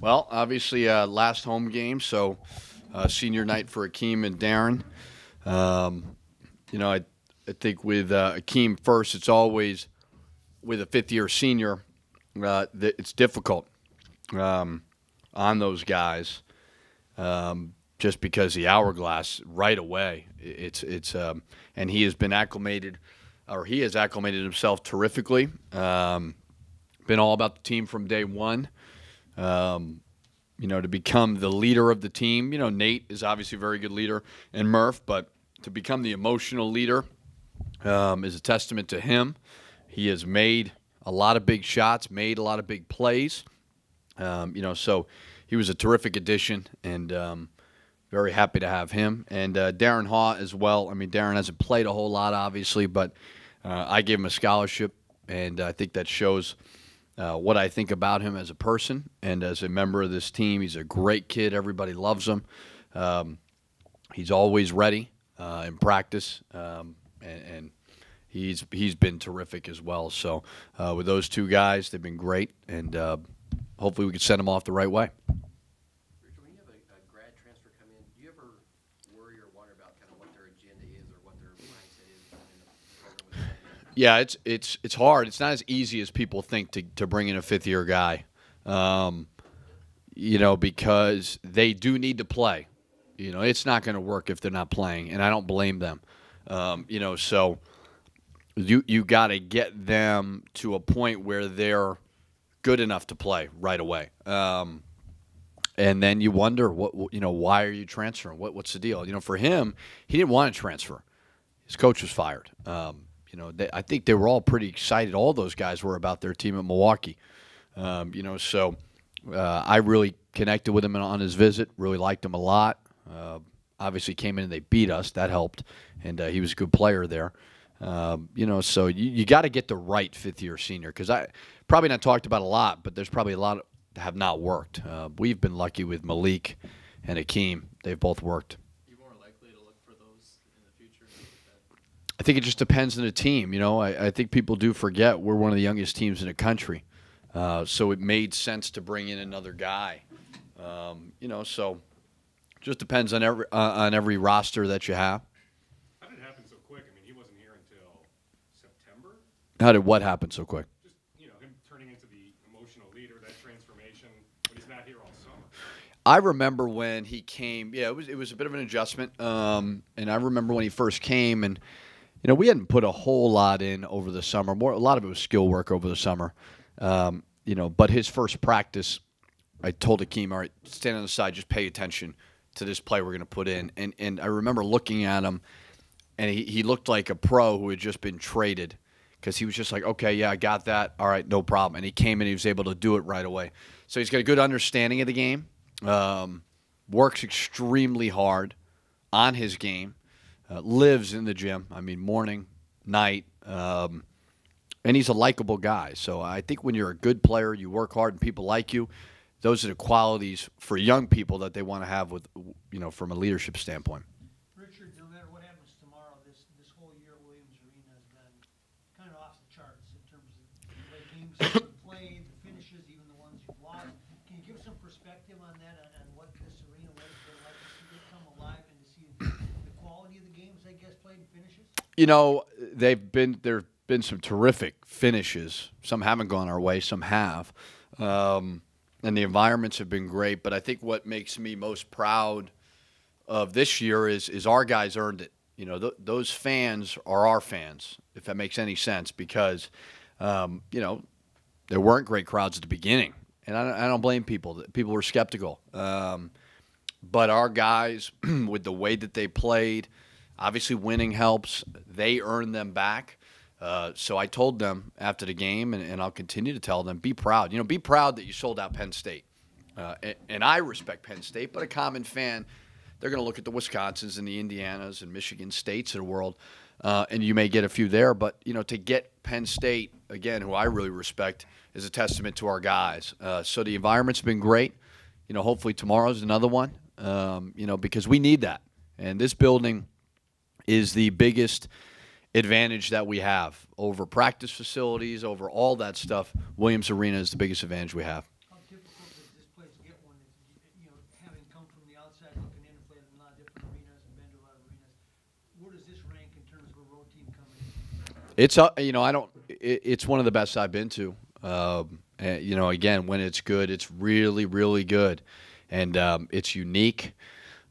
Well, obviously, last home game, so senior night for Akeem and Darren. Um, I think with Akeem first, it's always with a fifth-year senior, it's difficult on those guys just because the hourglass right away. And he has been acclimated, or he has acclimated himself terrifically. Been all about the team from day one. To become the leader of the team. Nate is obviously a very good leader, and Murph, but to become the emotional leader is a testament to him. He has made a lot of big shots, made a lot of big plays. So he was a terrific addition, and very happy to have him. And Darren Haw as well. I mean, Darren hasn't played a whole lot, obviously, but I gave him a scholarship, and I think that shows what I think about him as a person and as a member of this team. He's a great kid. Everybody loves him. He's always ready in practice, and he's been terrific as well. So with those two guys, they've been great, and hopefully we can send them off the right way. Richard, when you have a grad transfer come in, do you ever worry or wonder about kind of what their agenda is or what their mindset is in the program with them? Yeah, it's hard. It's not as easy as people think to bring in a fifth-year guy, because they do need to play. It's not going to work if they're not playing, and I don't blame them. So you got to get them to a point where they're good enough to play right away. And then you wonder, why are you transferring? What's the deal? For him, he didn't want to transfer. His coach was fired. I think they were all pretty excited. All those guys were about their team at Milwaukee. So I really connected with him on his visit. Really liked him a lot. Obviously came in and they beat us. That helped, and he was a good player there. So you got to get the right fifth-year senior because I probably not talked about a lot, but there's probably a lot that have not worked. We've been lucky with Malik and Akeem. They've both worked. I think it just depends on the team. I think people do forget we're one of the youngest teams in the country. So it made sense to bring in another guy. So just depends on every roster that you have. How did it happen so quick? I mean, he wasn't here until September. How did what happen so quick? Just, him turning into the emotional leader, that transformation, but he's not here all summer. I remember when he came. Yeah, it was a bit of an adjustment. And I remember when he first came, and we hadn't put a whole lot in over the summer. A lot of it was skill work over the summer. But his first practice, I told Akeem, all right, stand on the side, just pay attention to this play we're going to put in. And I remember looking at him, and he looked like a pro who had just been traded because he was just like, okay, yeah, I got that. All right, no problem. And he came in, he was able to do it right away. So he's got a good understanding of the game, works extremely hard on his game. Lives in the gym. I mean, morning, night, and he's a likable guy. So I think when you're a good player, you work hard, and people like you. Those are the qualities for young people that they want to have with, from a leadership standpoint. Richard, no matter what happens tomorrow, this whole year at Williams Arena has been kind of off the charts in terms of the way games have been played, the finishes, even the ones you've lost. Can you give some perspective on that, on what this arena has been like to see it come alive and to see the quality of the games, I guess, played and finishes? There've been some terrific finishes. Some haven't gone our way, some have. And the environments have been great. But I think what makes me most proud of this year is our guys earned it. Those fans are our fans, if that makes any sense, because, there weren't great crowds at the beginning. And I don't blame people. People were skeptical. But our guys, with the way that they played, obviously winning helps. They earned them back. So I told them after the game, and I'll continue to tell them, be proud. Be proud that you sold out Penn State. And I respect Penn State, but a common fan, they're going to look at the Wisconsins and the Indianas and Michigan States of the world, and you may get a few there. But, to get Penn State, again, who I really respect, is a testament to our guys. So the environment's been great. Hopefully tomorrow's another one, because we need that. And this building is the biggest advantage that we have over practice facilities, over all that stuff. Williams Arena is the biggest advantage we have. How difficult does this place get where does this rank in terms of a road team coming in? It's it's one of the best I've been to. Again, when it's good, it's really, really good, and it's unique.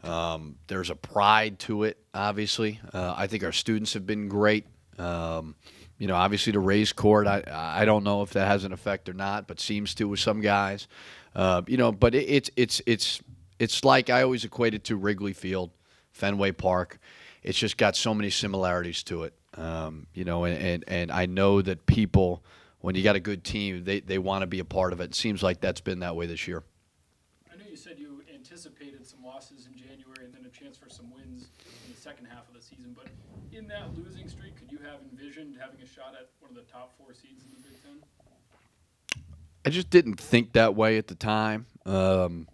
There's a pride to it, obviously. I think our students have been great. Obviously the raised court, I don't know if that has an effect or not, but seems to with some guys. But it's like I always equate it to Wrigley Field, Fenway Park. It's just got so many similarities to it. And I know that people, when you got a good team, they want to be a part of it. It seems like that's been that way this year. I know you said you anticipated some losses in January and then a chance for some wins in the second half of the season, but in that losing streak, could you have envisioned having a shot at one of the top 4 seeds in the Big Ten? I just didn't think that way at the time. I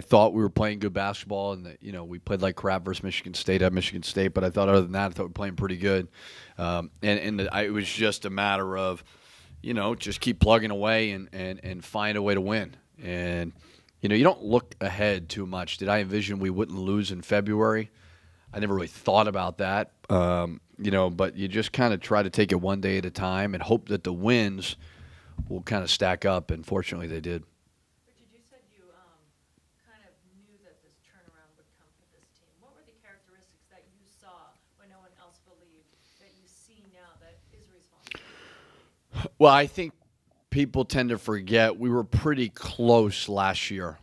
thought we were playing good basketball, and we played like crap versus Michigan State at Michigan State. But I thought other than that, I thought we were playing pretty good. It was just a matter of, just keep plugging away and find a way to win. And you don't look ahead too much. Did I envision we wouldn't lose in February? I never really thought about that. But you just kind of try to take it one day at a time and hope that the wins will kind of stack up. And fortunately, they did. Richard, you said you kind of knew that this turnaround would come for this team. What were the characteristics that you saw when no one else believed that you see now that is responsible? Well, I think people tend to forget we were pretty close last year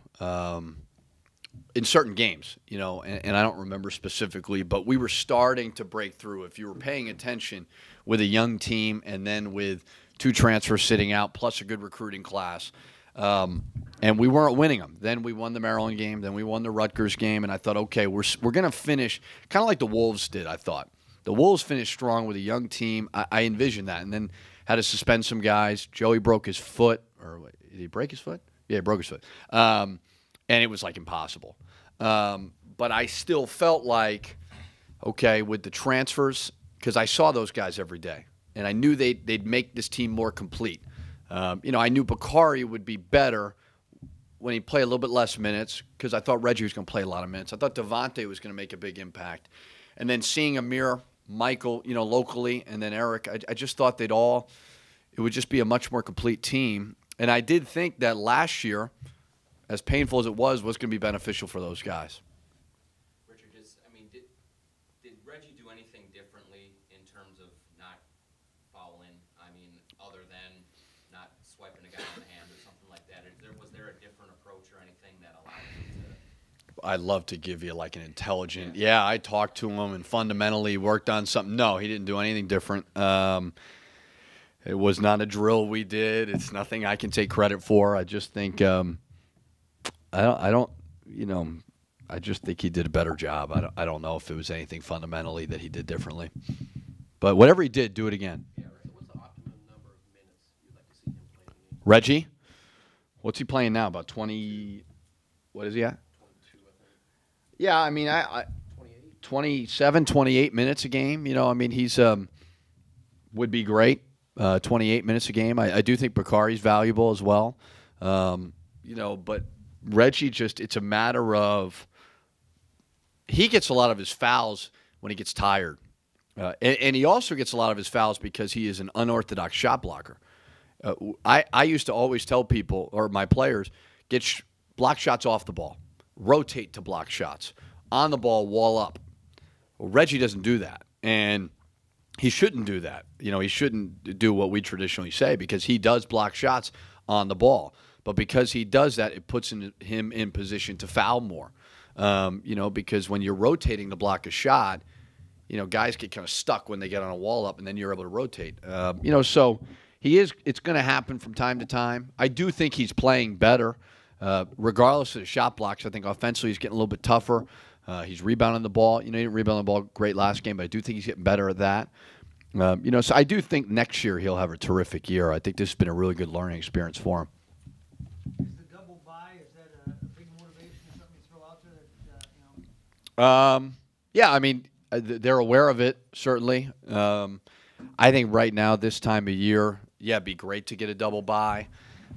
in certain games, and I don't remember specifically, but we were starting to break through. If you were paying attention with a young team and then with 2 transfers sitting out plus a good recruiting class, and we weren't winning them. Then we won the Maryland game. Then we won the Rutgers game, and I thought, okay, we're going to finish kind of like the Wolves did, I thought. The Wolves finished strong with a young team. I envisioned that, and then had to suspend some guys. Joey broke his foot. Or did he break his foot? Yeah, he broke his foot. And it was like impossible. But I still felt like, okay, with the transfers, because I saw those guys every day, and I knew they'd make this team more complete. I knew Bakari would be better when he played a little bit less minutes, because I thought Reggie was going to play a lot of minutes. I thought Devontae was going to make a big impact. And then seeing Amir, Michael, locally, and then Eric, I just thought it would just be a much more complete team. And I did think that last year, as painful as it was going to be beneficial for those guys. Richard, did Reggie do anything differently in terms of not fouling? Other than not swiping a guy on the hand or something like that? Was there a different approach or anything that allowed you to? I'd love to give you like an intelligent. Yeah, I talked to him and fundamentally worked on something. No, he didn't do anything different. It was not a drill we did. It's nothing I can take credit for. I just think I just think he did a better job. I don't know if it was anything fundamentally that he did differently. But whatever he did, do it again. Yeah, what's the optimum number of minutes you'd like to see him play in the game? Reggie? What's he playing now? About 20 – what is he at? 22, I think. Yeah, I 28? 27, 28 minutes a game. He's would be great. 28 minutes a game. I do think Bakari's valuable as well. But Reggie it's a matter of he gets a lot of his fouls when he gets tired. And he also gets a lot of his fouls because he is an unorthodox shot blocker. I used to always tell people, or my players, block shots off the ball, rotate to block shots, on the ball, wall up. Well, Reggie doesn't do that, and he shouldn't do that. He shouldn't do what we traditionally say because he does block shots on the ball. But because he does that, it puts him in position to foul more. Because when you're rotating to block a shot, guys get kind of stuck when they get on a wall up, and then you're able to rotate. So it's going to happen from time to time. I do think he's playing better, regardless of the shot blocks. I think offensively he's getting a little bit tougher. He's rebounding the ball. He didn't rebound the ball great last game, but I do think he's getting better at that. So I do think next year he'll have a terrific year. I think this has been a really good learning experience for him. Is the double bye, is that a big motivation or something you throw out there that, They're aware of it, certainly. I think right now, this time of year, it'd be great to get a double bye.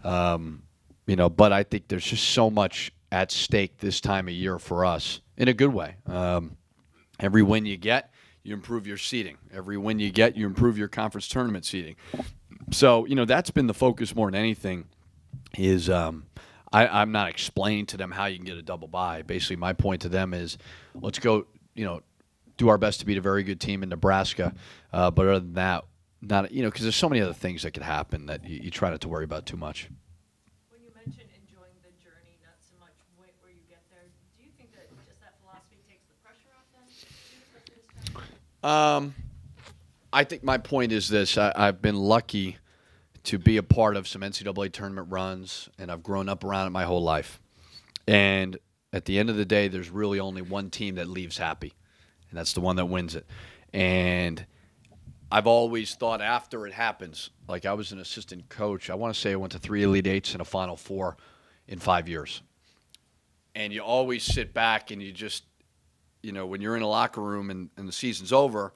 But I think there's just so much at stake this time of year for us in a good way. Every win you get, you improve your seeding. Every win you get, you improve your conference tournament seeding. So, that's been the focus more than anything is I'm not explaining to them how you can get a double bye. Basically, my point to them is let's go, do our best to beat a very good team in Nebraska. But other than that, not because there's so many other things that could happen that you try not to worry about too much. When you mentioned enjoying the journey, not so much where you get there, do you think that just that philosophy takes the pressure off them? I think my point is this. I've been lucky to be a part of some NCAA tournament runs, and I've grown up around it my whole life. And at the end of the day, there's really only one team that leaves happy, and that's the one that wins it. And I've always thought after it happens, like I was an assistant coach. I want to say I went to 3 Elite Eights and a Final Four in 5 years. And you always sit back and you just, when you're in a locker room and the season's over,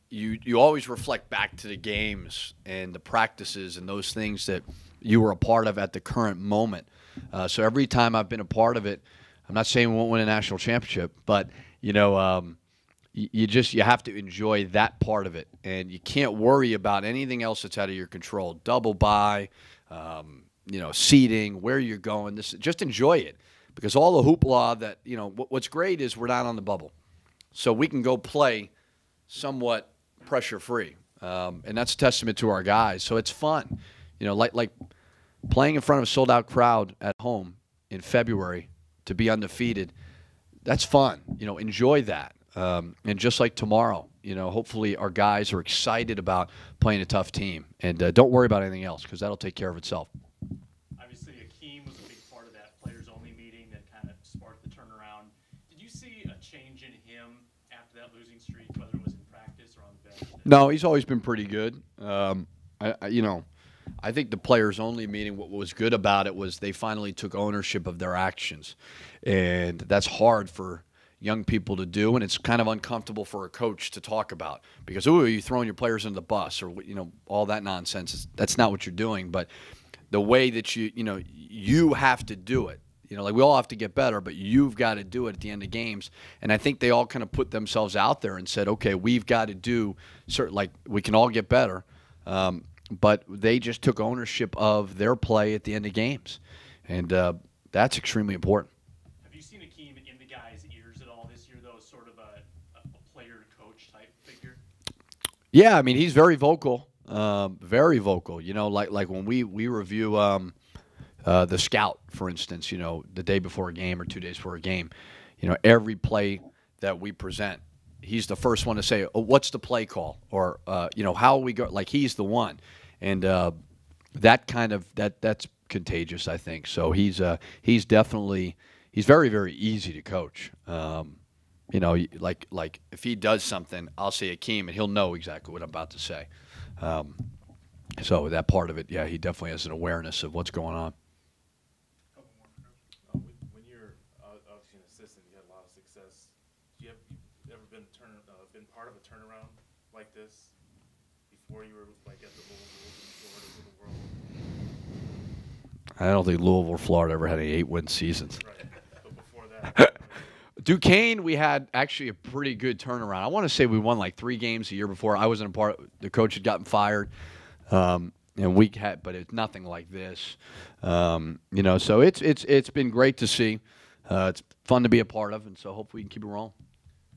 you always reflect back to the games and the practices and those things that you were a part of at the current moment. So every time I've been a part of it, I'm not saying we won't win a national championship, but you have to enjoy that part of it, and you can't worry about anything else that's out of your control. Double bye, seating, where you're going. Just enjoy it, because all the hoopla that what's great is we're not on the bubble, so we can go play somewhat pressure-free, and that's a testament to our guys. So it's fun, like playing in front of a sold-out crowd at home in February to be undefeated. That's fun, enjoy that. And just like tomorrow, hopefully our guys are excited about playing a tough team, and don't worry about anything else because that'll take care of itself. Obviously, Akeem was a big part of that players-only meeting that kind of sparked the turnaround. Did you see a change in him after that losing streak, whether it was in practice or on the bench? No, he's always been pretty good. I think the players-only meeting, what was good about it was they finally took ownership of their actions, and that's hard for young people to do, and it's kind of uncomfortable for a coach to talk about because, are you throwing your players under the bus or, all that nonsense. That's not what you're doing. But the way that you have to do it, like we all have to get better, but you've got to do it at the end of games. And I think they all kind of put themselves out there and said, okay, we've got to do certain, like we can all get better. But they just took ownership of their play at the end of games. And that's extremely important. Have you seen Akeem in the guys' ears at all this year, though, sort of a player-coach type figure? Yeah, I mean, he's very vocal, very vocal. Like when we review the scout, for instance, the day before a game or 2 days before a game, every play that we present, he's the first one to say, oh, what's the play call? Or, how we go? Like, he's the one. And that's contagious, I think. So he's definitely – he's very, very easy to coach. Like if he does something, I'll say Akeem, and he'll know exactly what I'm about to say. So that part of it, yeah, he definitely has an awareness of what's going on. When you're obviously an assistant, you had a lot of success. You ever been part of a turnaround like this before you were like at the Louisville, Florida, of the world? I don't think Louisville or Florida ever had any 8-win seasons. Right, but before that. Duquesne, we had actually a pretty good turnaround. I want to say we won like 3 games a year before. I wasn't a part. The coach had gotten fired, and we had, but it's nothing like this. So it's been great to see. It's fun to be a part of, and so hopefully we can keep it rolling.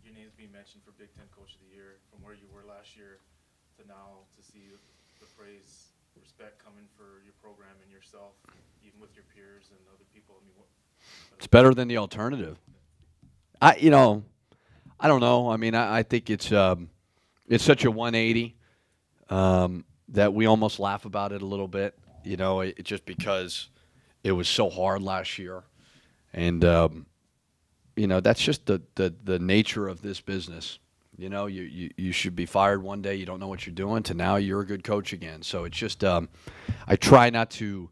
Your name's being mentioned for Big Ten Coach of the Year from where you were last year to now, to see the praise, respect coming for your program and yourself, even with your peers and other people. I mean, It's better than the alternative. I don't know. I mean, I think it's such a 180 that we almost laugh about it a little bit. Just because it was so hard last year, and that's just the nature of this business. You should be fired one day, you don't know what you're doing, to now you're a good coach again. So it's just I try not to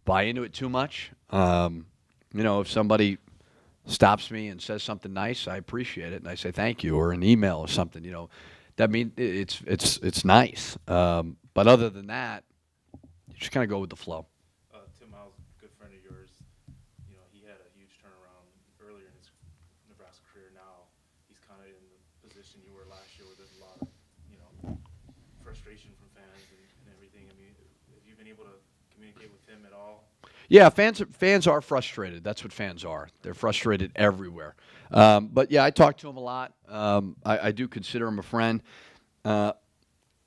buy into it too much. If somebody stops me and says something nice, I appreciate it, and I say thank you, or an email or something. That means it's nice. But other than that, you just kind of go with the flow. Tim Miles, a good friend of yours, he had a huge turnaround earlier in his Nebraska career. Now he's kind of in the position you were last year, where there's a lot of, you know, frustration from fans and everything. I mean, have you been able to communicate with him at all? Yeah, fans are frustrated. That's what fans are. They're frustrated everywhere. But yeah, I talk to him a lot. I do consider him a friend.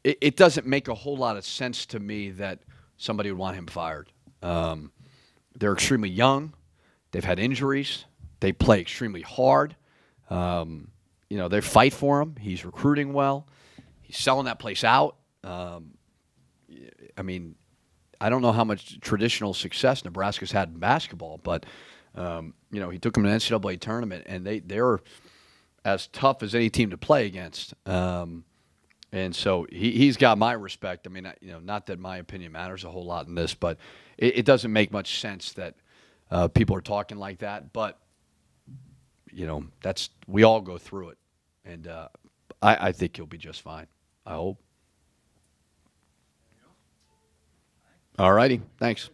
It doesn't make a whole lot of sense to me that somebody would want him fired. They're extremely young. They've had injuries. They play extremely hard. You know, they fight for him. He's recruiting well. He's selling that place out. I mean, I don't know how much traditional success Nebraska's had in basketball, but, you know, he took them to an NCAA tournament, and they're as tough as any team to play against. And so he's got my respect. I mean, you know, not that my opinion matters a whole lot in this, but it doesn't make much sense that people are talking like that. But, you know, we all go through it. And I think he'll be just fine. I hope. All righty. Thanks.